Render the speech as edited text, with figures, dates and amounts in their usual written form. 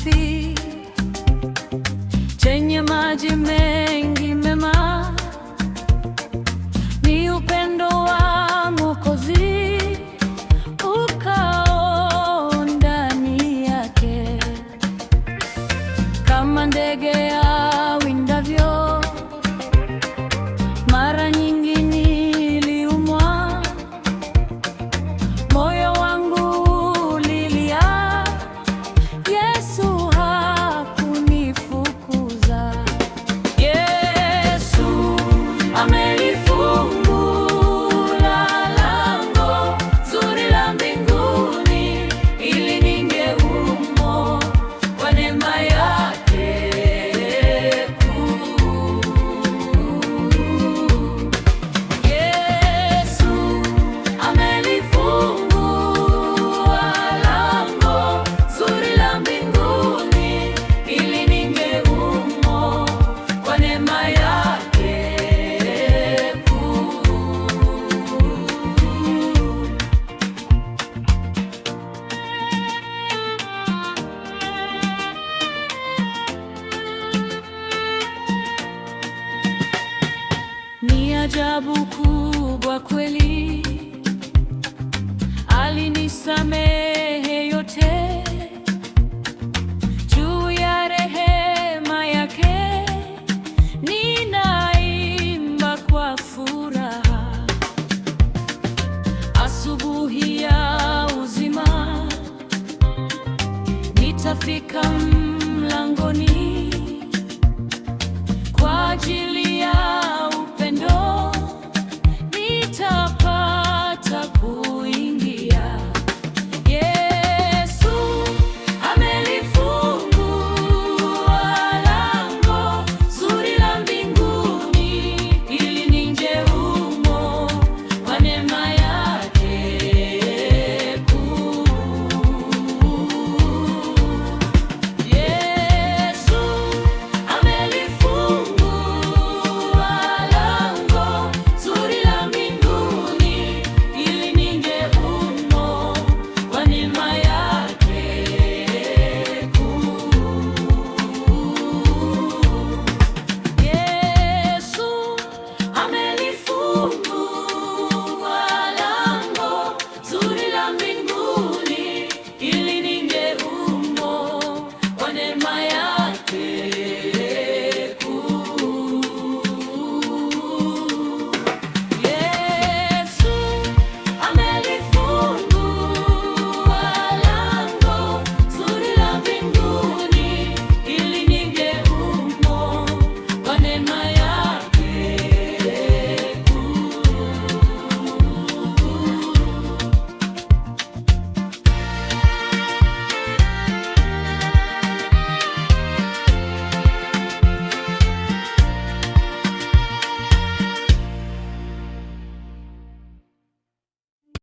safi chenye maji mengi mema, ni upendo wa Mwokozi ukao ndani yake. Kama ndege awindavyo, mara nyingi niliumwa, moyo wangu ulilia, Yesu hakunifukuza. Yesu amelifungua lango zuri la mbinguni, ili ningie humo kwa neema yake kuu. Yesu amelifungua lango zuri la mbinguni, ili ningie humo kwa neema yake kuu. Ni ajabu kubwa kweli, alinisamehe yote juu ya rehema yake. Ninaimba kwa furaha, asubuhi ya uzima nitafika mlangoni.